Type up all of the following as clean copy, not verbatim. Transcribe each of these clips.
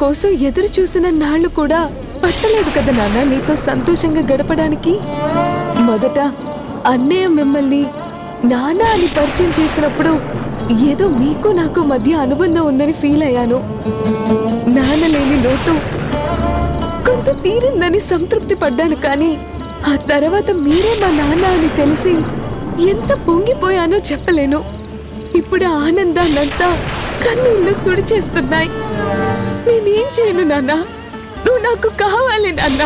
కోసం ఎదురు చూసిన నాళ్ళు కూడా పట్టలేదు కదా నాన్న నీతో సంతోషంగా గడపడానికి. మొదట అన్నయ్య మిమ్మల్ని నాన్న అని పరిచయం చేసినప్పుడు ఏదో మీకు నాకు మధ్య అనుబంధం ఉందని ఫీల్ అయ్యాను. నాన్న లేని లోటు కొంత తీరిందని సంతృప్తి పడ్డాను. కానీ ఆ తర్వాత మీరే మా నాన్న అని తెలిసి ఎంత పొంగిపోయానో చెప్పలేను. ఇప్పుడు ఆనందాన్నంతా కన్నీళ్లు తుడిచేస్తున్నాయి. నేనేం చేయను నాన్న, నువ్వు నాకు కావాలి నాన్న.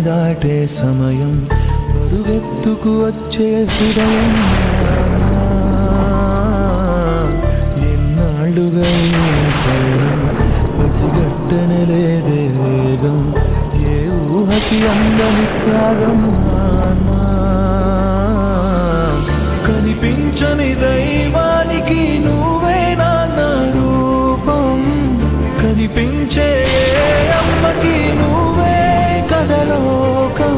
దాటే సమయం పరుగెత్తుకు వచ్చే హృదయం ఎన్నాళ్ళుగా పసిగట్టనలేదే వేగం ఏ ఊహకి అందని త్యాగం కనిపించని దైవానికి నువ్వే నాన్న రూపం కనిపించే అమ్మకి నువ్వే కథలోకం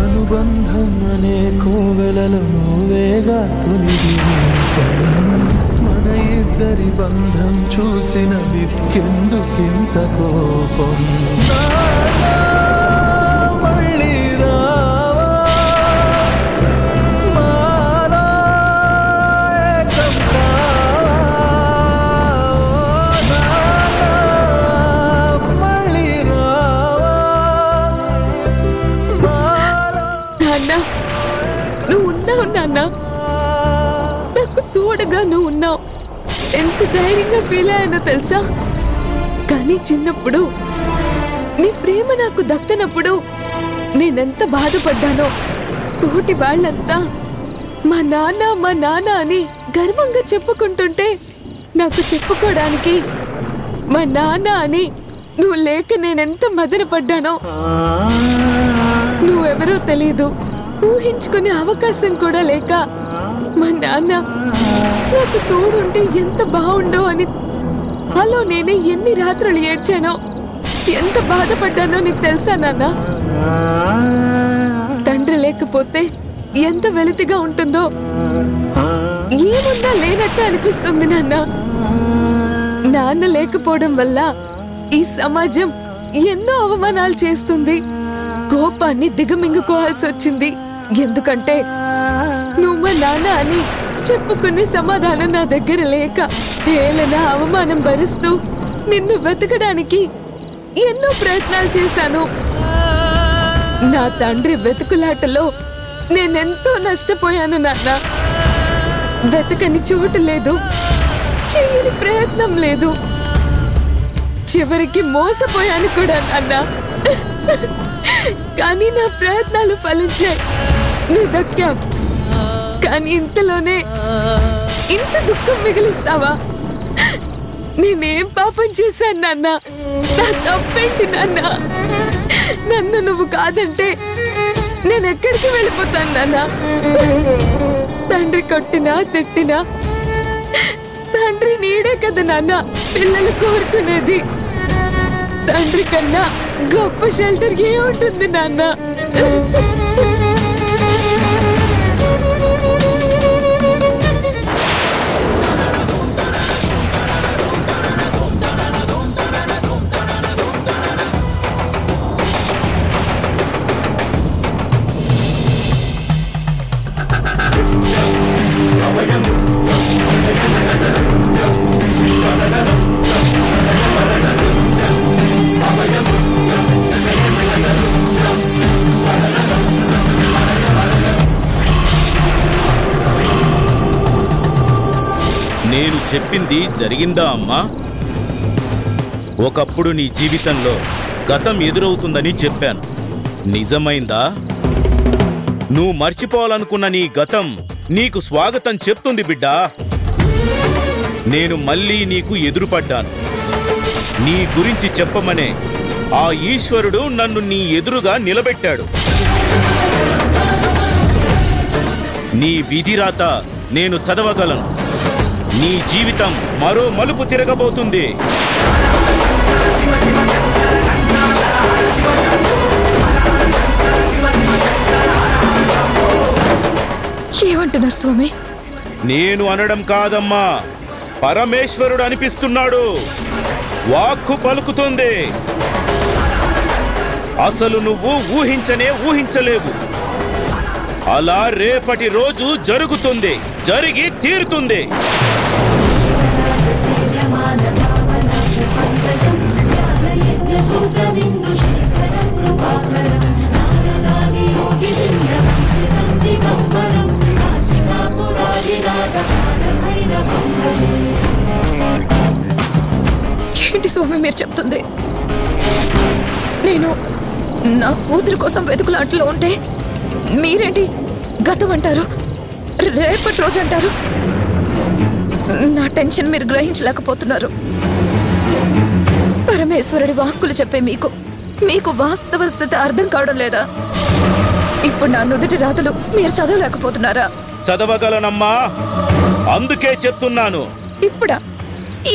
అనుబంధం అనే కోవెలలో నువ్వేగా తొలిగి మన ఇద్దరి బంధం చూసిన వికెందుకింత కోపం మళ్ళీ రావా మాలా ఏకం కావా మళ్ళీ రావా నాన్న నువ్వు ఉన్నావు నాన్న, నాకు తోడుగా నువ్వు ఉన్నావు. ఎంత ధైర్యంగా ఫీల్ అయ్యానో తెలుసా. కానీ చిన్నప్పుడు నీ ప్రేమ నాకు దక్కనప్పుడు నేనెంత బాధపడ్డానో. తోటి వాళ్ళంతా మా నాన్న అని గర్వంగా చెప్పుకుంటుంటే నాకు చెప్పుకోవడానికి మా నాన్న అని నువ్వు లేక నేనెంత మదనపడ్డానో. నువ్వెవరో తెలీదు, ఊహించుకునే అవకాశం కూడా లేక మా నాన్న నాకు తోడుంటే ఎంత బాగుండో అని అలా నేనే ఎన్ని రాత్రులు ఏడ్చానో, ఎంత బాధపడ్డానో నీకు తెలుసా నాన్న. తండ్రి లేకపోతే ఎంత వెలితిగా ఉంటుందో ఏమున్నా లేనట్టు అనిపిస్తుంది నాన్న. నాన్న లేకపోవడం వల్ల ఈ సమాజం ఎన్నో అవమానాలు చేస్తుంది, కోపాన్ని దిగమింగుకోవాల్సి వచ్చింది. ఎందుకంటే నువ్వు మా నాన్న అని చెప్పుకునే సమాధానం నా దగ్గర లేక ఏలైనా అవమానం భరిస్తూ నిన్ను వెతకడానికి ఎన్నో ప్రయత్నాలు చేశాను. నా తండ్రి వెతుకులాటలో నేనెంతో నష్టపోయాను నాన్న. వెతకని చోటు లేదు, చెయ్యని ప్రయత్నం లేదు, చివరికి మోసపోయాను కూడా నాన్న. కానీ నా ప్రయత్నాలు ఫలించాయి, నువ్వు దక్కావు. కానీ ఇంతలోనే ఇంత దుఃఖం మిగిలిస్తావా? నేనేం పాపం చేశాను నాన్న? నా తప్పేంటి నాన్న? నన్ను నువ్వు కాదంటే నేనెక్కడికి వెళ్ళిపోతాను నాన్న. తండ్రి కొట్టినా తిట్టినా తండ్రి నీడే కదా నాన్న పిల్లలు కోరుకునేది. తండ్రి కన్నా గొప్ప షెల్టర్ ఏముంటుంది నాన్న? నేను చెప్పింది జరిగిందా అమ్మా? ఒకప్పుడు నీ జీవితంలో గతం ఎదురవుతుందని చెప్పాను, నిజమైందా? నువ్వు మర్చిపోవాలనుకున్న నీ గతం నీకు స్వాగతం చెప్తుంది బిడ్డా. నేను మళ్ళీ నీకు ఎదురుపడ్డాను. నీ గురించి చెప్పమనే ఆ ఈశ్వరుడు నన్ను నీ ఎదురుగా నిలబెట్టాడు. నీ విధిరాత నేను చదవగలను. నీ జీవితం మరో మలుపు తిరగబోతుంది. ఏమంటున్నారు స్వామి? నేను అనడం కాదమ్మా, పరమేశ్వరుడు అనిపిస్తున్నాడు. వాక్కు పలుకుతుంది. అసలు నువ్వు ఊహించలేవు. అలా రేపటి రోజు జరుగుతుంది, జరిగి తీరుతుంది. ఏంటి స్వామి మీరు చెప్తుంది? నేను నా కూతురు కోసం వెతుకులాటలో ఉంటే మీరేంటి గతం అంటారు, రేపటి రోజు అంటారు? నా టెన్షన్ మీరు గ్రహించలేకపోతున్నారు. పరమేశ్వరుడి వాక్కులు చెప్పే మీకు వాస్తవ స్థితి అర్థం కావడం లేదా? ఇప్పుడు నా నుదుటి రాతలు మీరు చదవలేకపోతున్నారా? చదవగలనమ్మా, అందుకే చెప్తున్నాను. ఇప్పుడా?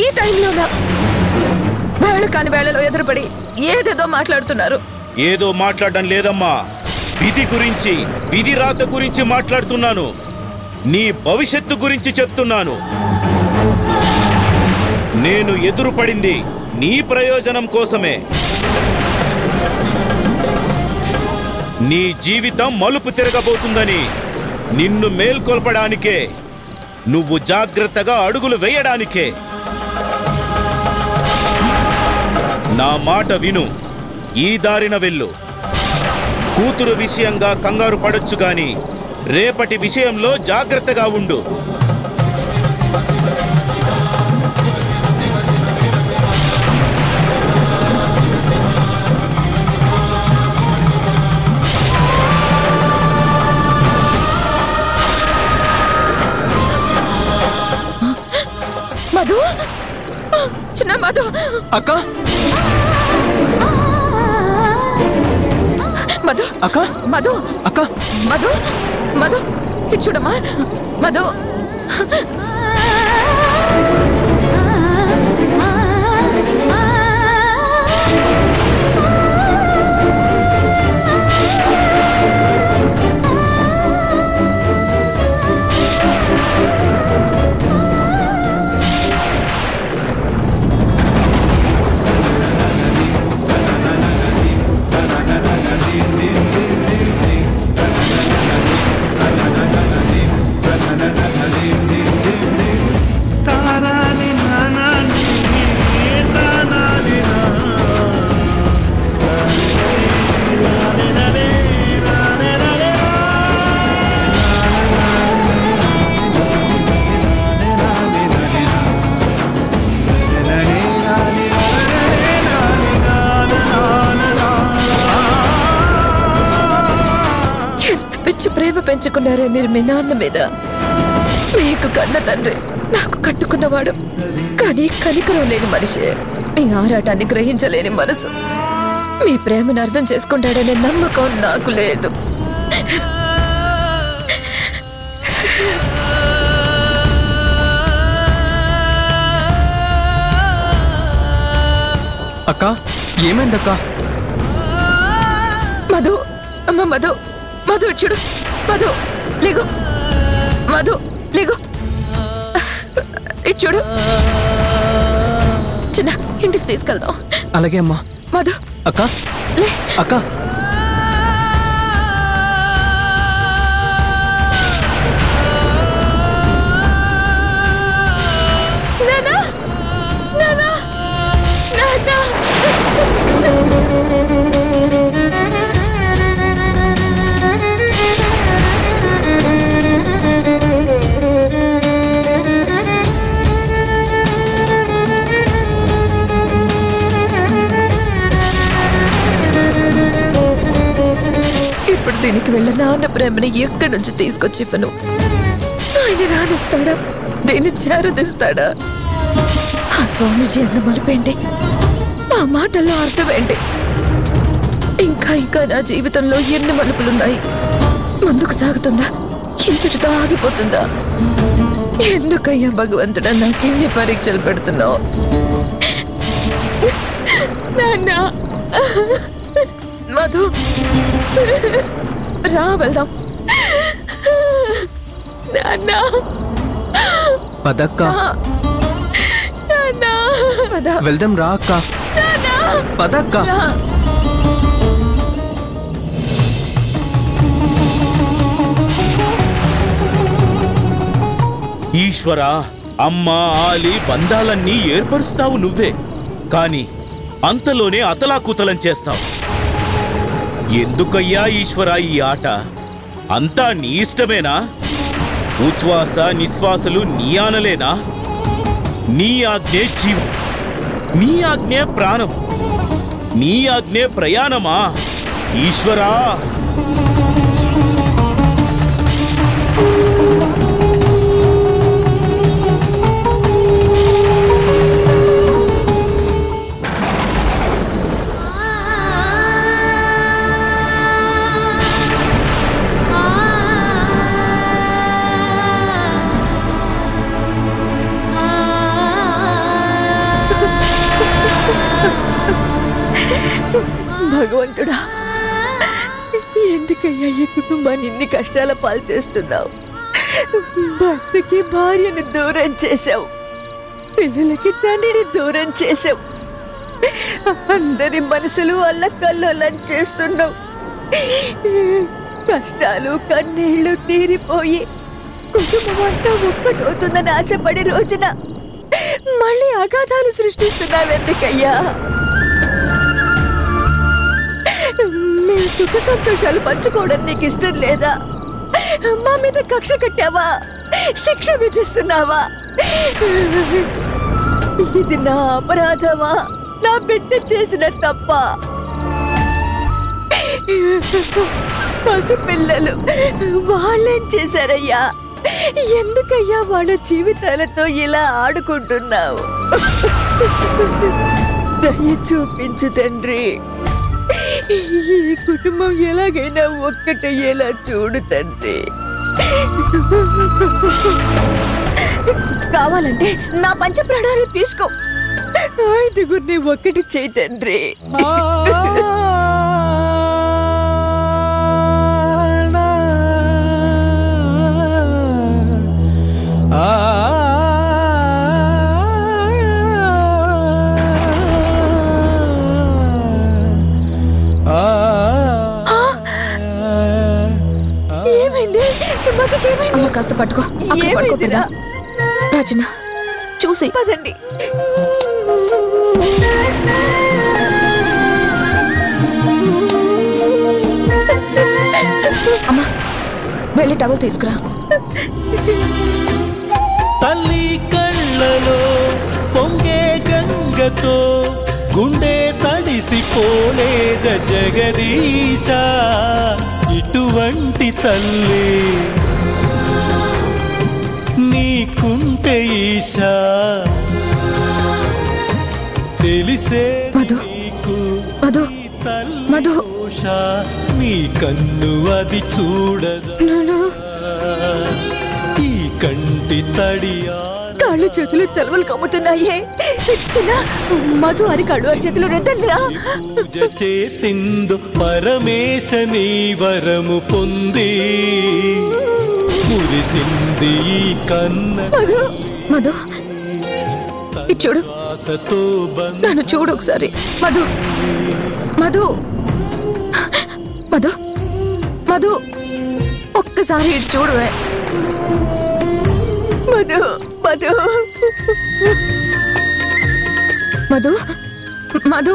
ఈ టైంలోనా? వేళ కాని వేళలో ఎదురుపడి ఏదేదో మాట్లాడుతున్నారు. ఏదో మాట్లాడడం లేదమ్మా, విధి గురించి, విధి రాత గురించి మాట్లాడుతున్నాను. నీ భవిష్యత్తు గురించి చెప్తున్నాను. నేను ఎదురుపడింది నీ ప్రయోజనం కోసమే. నీ జీవితం మలుపు తిరగబోతుందని నిన్ను మేల్కొల్పడానికే, నువ్వు జాగ్రత్తగా అడుగులు వేయడానికే. నా మాట విను, ఈ దారిన వెళ్ళు. కూతురు విషయంగా కంగారు పడొచ్చు గాని రేపటి విషయంలో జాగ్రత్తగా ఉండు. మధు, చిన్న మధు. అక్క, మధు, అక్క, మధు, అక్క, మధు, మధు, ఇటు చూడమ్మా. మధు, ప్రేమ పెంచుకున్నారే మీరు మీ నాన్న మీద. మీకు కన్న తండ్రి, నాకు కట్టుకున్నవాడు. కానీ కనికరం లేని మనిషి, మీ ఆరాటాన్ని గ్రహించలేని మనసు. మీ ప్రేమను అర్థం చేసుకుంటాడనే నమ్మకం నాకు లేదు. అక్క, ఏమైందక్క? మధు, అమ్మ మధు, మధు చూడు. మధు లేగు, మధు లేగు, ఇటు చూడు. చిన్న ఇంటికి తీసుకెళ్దాం. అలాగే అమ్మా. మధు, అక్క, లే. అక్క, నానా, నానా, నానా. ఇప్పుడు దీనికి వెళ్ళ నాన్న ప్రేమని ఎక్కడి నుంచి తీసుకొచ్చి ఇవ్వను. ఆయన రానిస్తాడా? దీన్ని చేరదిస్తాడా? ఆ స్వామీజీ అన్న మలుపేంటి? ఆ మాటల్లో అర్థం ఏంటి? ఇంకా ఇంకా నా జీవితంలో ఎన్ని మలుపులున్నాయి. ముందుకు సాగుతుందా, ఇంతటితో ఆగిపోతుందా? ఎందుకయ్యా భగవంతుడా నాకెన్ని పరీక్షలు పెడుతున్నావు? మధు, రా వెళ్దాం. పదక్క, వెళ్దాం రా అక్క. పదక్క. ఈశ్వరా, అమ్మ ఆలి బంధాలన్నీ ఏర్పరుస్తావు నువ్వే, కాని అంతలోనే అతలాకుతలం చేస్తావు. ఎందుకయ్యా ఈశ్వరా ఈ ఆట? అంతా నీ ఇష్టమేనా? ఉచ్ఛ్వాస నిశ్వాసలు నీ ఆనలేనా? నీ ఆజ్ఞే జీవం, నీ ఆజ్ఞే ప్రాణం, నీ ఆజ్ఞే ప్రయాణమా ఈశ్వరా? భగవంతుడా, ఎందుకయ్యా ఈ కుటుంబాన్ని ఇన్ని కష్టాల పాలు చేస్తున్నావు? భర్తకి భార్యను దూరం చేశావు, పిల్లలకి తండ్రిని దూరం చేశావు, అందరి మనసులు అల్లకల్లోలం చేస్తున్నావు. కష్టాలు కన్నీళ్లు తీరిపోయి కుటుంబం అంతా ఒక్కటవుతుందని ఆశపడే రోజున మళ్ళీ అగాధాలు సృష్టిస్తున్నావు ఎందుకయ్యా? మేము సుఖ సంతోషాలు పంచుకోవడం నీకు ఇష్టం లేదా? మా మీద కక్ష కట్టావా? శిక్ష విధిస్తున్నావా? ఇది నా అపరాధమా? నా బిడ్డ చేసిన తప్ప? పసిపిల్లలు వాళ్ళేం చేశారయ్యా? ఎందుకయ్యా వాళ్ళ జీవితాలతో ఇలా ఆడుకుంటున్నావు? దయ చూపించు తండ్రి. ఈ కుటుంబం ఎలాగైనా ఒక్కటయ్యేలా చూడు తండ్రి. కావాలంటే నా పంచ ప్రాణాలు తీసుకో, ఐదుగురిని ఒక్కటి చేయి తండ్రి. కాస్త పట్టుకో. రాజన చూసి పదండి. అమ్మా వెళ్ళి టవల్ తీసుకురా. తల్లి కళ్ళలో పొంగే గంగతో గుండె తడిసిపోలేద జగదీశ, ఇటువంటి తల్లి నీకుంటే ఈశా తెలిసే నీకు. మధు, మధు, నీ కన్ను అది చూడదా? ఈ కంటి తడియా కాళ్ళు చేతులు చలవలు కమ్ముతున్నాయే. చిన్న మధు అని కాళ్ళు చేతులు రుద్దండిరా. పూజ చేసిందు పరమేశ నీ వరము పొంది మురిసింది ఈ కన్న. మధు చూడు, నన్ను చూడు ఒకసారి. మధు, మధు, మధు, మధు ఒక్కసారి ఇటు చూడవే. మధు, మధు, మధు, మధు,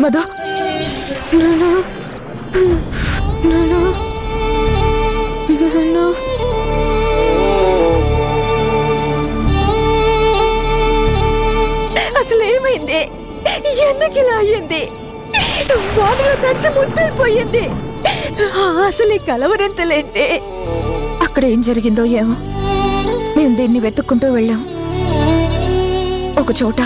మధు, నానా, నానా, నానా. అసలు ఏమైంది? ఎందుకు ఇలా అయ్యింది? వాడిలో తడిసి ముద్దైపోయింది. అసలు ఈ కలవరంతలేంటి? అక్కడ ఏం జరిగిందో ఏమో. మేము దీన్ని వెతుక్కుంటూ వెళ్ళాం. ఒక చోట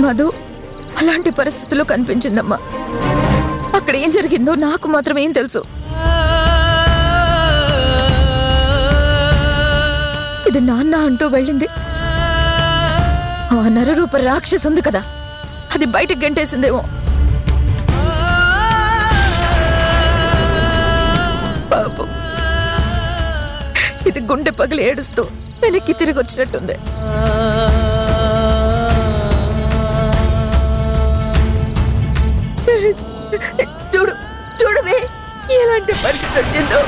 మధు అలాంటి పరిస్థితుల్లో కనిపించిందమ్మా. అక్కడ ఏం జరిగిందో నాకు మాత్రం ఏం తెలుసు. ఇది నాన్న అంటూ వెళ్ళింది. ఆ నరరూప రాక్షసు ఉంది కదా, అది బయటకు గెంటేసిందేమో. పాపం ఇది గుండె పగిలి ఏడుస్తూ వెనక్కి తిరిగి వచ్చినట్టుంది. చూడు చూడవే ఎలాంటి పరిస్థితి వచ్చిందో.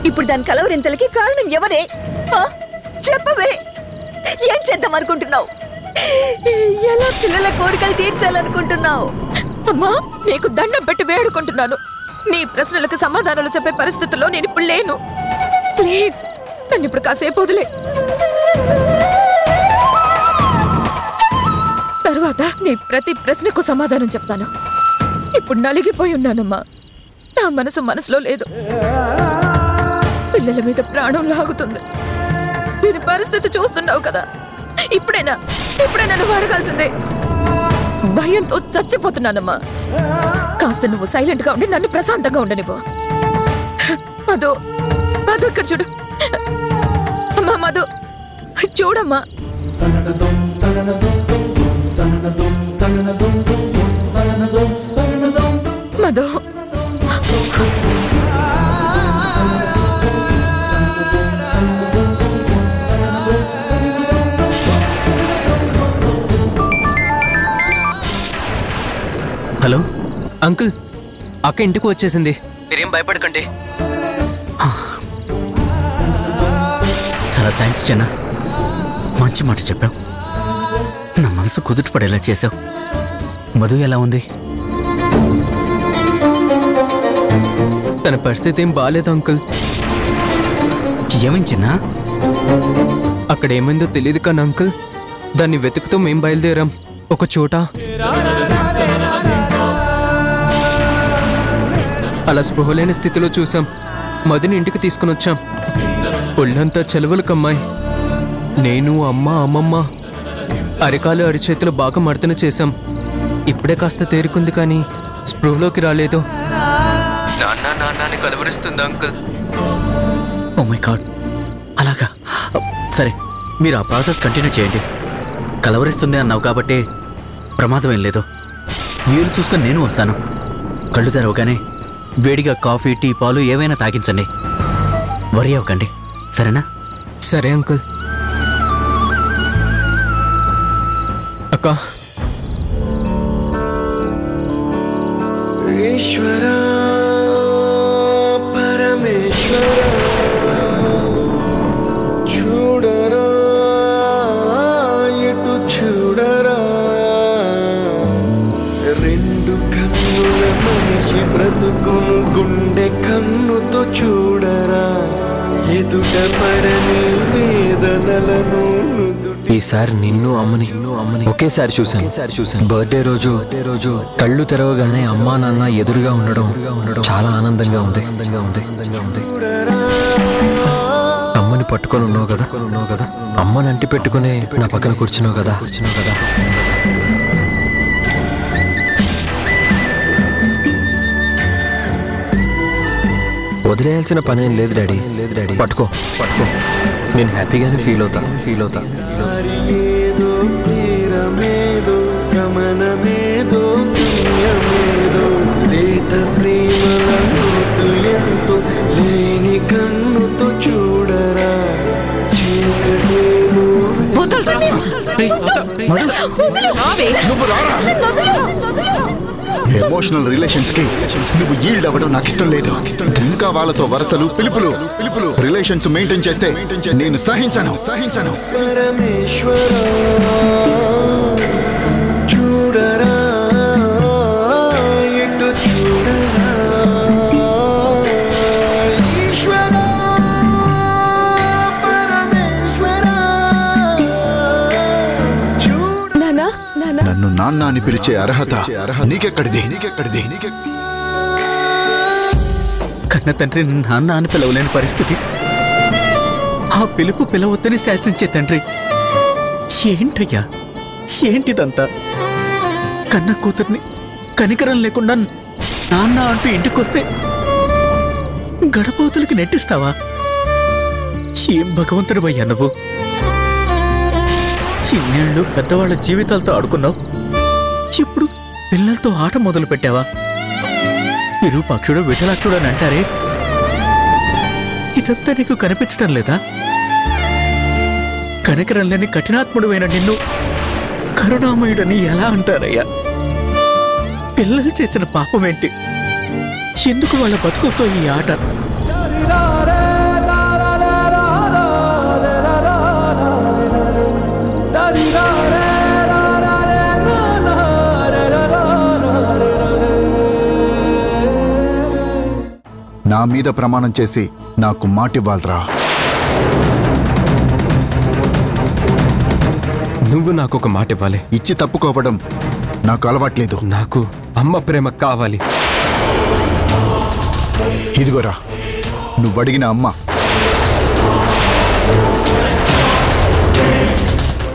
ఇప్పుడు దాని కలవరింతలకి కారణం ఎవరే? చెప్పవే, ఏం చేద్దాం అనుకుంటున్నావు? ఎలా పిల్లల కోరికలు తీర్చాలనుకుంటున్నావు? అమ్మా, నీకు దండం పెట్టి వేడుకుంటున్నాను. నీ ప్రశ్నలకు సమాధానాలు చెప్పే పరిస్థితుల్లో నేను ఇప్పుడు లేను. ప్లీజ్ నన్ను ఇప్పుడు కాసేపు వదిలే. తర్వాత నీ ప్రతి ప్రశ్నకు సమాధానం చెప్తాను. ఇప్పుడు నలిగిపోయి ఉన్నానమ్మా. నా మనసులో లేదు. పిల్లల మీద ప్రాణం లాగుతుంది. దీని పరిస్థితి చూస్తున్నావు కదా. ఇప్పుడైనా నువ్వు అడగాల్సిందే. భయంతో చచ్చిపోతున్నానమ్మా. కాస్త నువ్వు సైలెంట్ గా ఉండి నన్ను ప్రశాంతంగా ఉండనివ్వు. మధు ఇక్కడ చూడు. అమ్మా మధు చూడమ్మా. మధు హలో అంకుల్, అక్క ఇంటికి వచ్చేసింది. మీరేం భయపడకండి. చాలా థ్యాంక్స్ జనా, మంచి మాట చెప్పావు. నా మనసు కుదుట పడేలా చేసావు. మధు ఎలా ఉంది? తన పరిస్థితి ఏం బాగాలేదు అంకుల్. ఏమైంది చిన్నా? అక్కడ ఏమైందో తెలియదు కానీ అంకుల్, దాన్ని వెతుకుతూ మేం బయలుదేరాం ఒక చోట. అలా స్పృహలేని స్థితిలో చూసాం. మధుని ఇంటికి తీసుకుని వచ్చాం. ఒళ్ళంతా చెలవలు కమ్మాయి. నేను, అమ్మ, అమ్మమ్మ అరికాలు అరిచేతులు బాగా మర్దన చేశాం. ఇప్పుడే కాస్త తేరుకుంది కానీ స్పృహలోకి రాలేదు. నాన్న కలవరిస్తుంది అంకుల్. ఓ మై గాడ్, అలాగా? సరే, మీరు ఆ ప్రాసెస్ కంటిన్యూ చేయండి. కలవరిస్తుంది అన్నావు కాబట్టి ప్రమాదం ఏం లేదు. వీలు చూసుకొని నేను వస్తాను. కళ్ళు తెరవగానే వేడిగా కాఫీ, టీ, పాలు ఏవైనా తాగించండి. వరి అవ్వకండి, సరేనా? సరే అంకుల్. అక్క, ఈశ్వర పరమేశ్వర చూడరా, ఎటు చూడరా, రెండు కన్నుల మనిషి బ్రతుకును గుండె కన్నుతో చూడరా, ఎదుట పడని వేదనలను ఈసారి నిన్ను అమ్మని ఒకేసారి చూశాను. బర్త్డే రోజు కళ్ళు తెరవగానే అమ్మా నాన్న ఎదురుగా ఉండడం చాలా ఆనందంగా ఉంది. అమ్మని పట్టుకొని ఉన్నావు కదా, అమ్మని అంటి పెట్టుకుని నా పక్కన కూర్చున్నావు కదా. వదిలేయాల్సిన పని ఏం లేదు డాడీ. పట్టుకో, నేను హ్యాపీగానే ఫీల్ అవుతా. ఏదో తీరమేదో గమనమేదో పుణ్యమేదో లేత ప్రేమల లోతు ఎంతో లేని కన్నుతో చూడరా, చీకటేదో ఎమోషనల్ రిలేషన్స్ కి నువ్వు ఈల్డ్ అవ్వడం నాకు ఇష్టం లేదు. ఇంకా వాళ్ళతో వరసలు పిలుపులు రిలేషన్స్ మెయింటైన్ చేస్తే నేను సహించను. పరమేశ్వర చూడరా, ఎటు చూడరా, ఈశ్వర పరమేశ్వర నన్ను నాన్న అని పిలిచే అర్హత నీకెక్కడిది? కన్న తండ్రి నాన్న అని పిలవలేని పరిస్థితి. ఆ పిలుపు పిలవద్దని శాసించే తండ్రి ఏంటయ్యా? ఏంటిదంతా? కన్న కూతుర్ని కనికరం లేకుండా నాన్న అంటూ ఇంటికొస్తే గడపవతలకి నెట్టిస్తావా? ఏం భగవంతుడు అయ్యా నువ్వు? చిన్నేళ్ళు పెద్దవాళ్ల జీవితాలతో ఆడుకున్నావు, ఇప్పుడు పిల్లలతో ఆట మొదలు పెట్టావా? విరూపాక్షుడు విఠలాక్షుడు అని అంటారే, ఇదంతా నీకు కనిపించటం లేదా? కనికరం లేని కఠినాత్ముడువైన నిన్ను కరుణామయుడని ఎలా అంటారయ్యా? పిల్లలు చేసిన పాపమేంటి? ఎందుకు వాళ్ళ బతుకులతో ఈ ఆట? నా మీద ప్రమాణం చేసి నాకు మాటివ్వాలరా. నువ్వు నాకు ఒక మాట ఇవ్వాలి. ఇచ్చి తప్పుకోవడం నాకు అలవాట్లేదు. నాకు అమ్మ ప్రేమ కావాలి. ఇదిగోరా, నువ్వు అడిగిన అమ్మ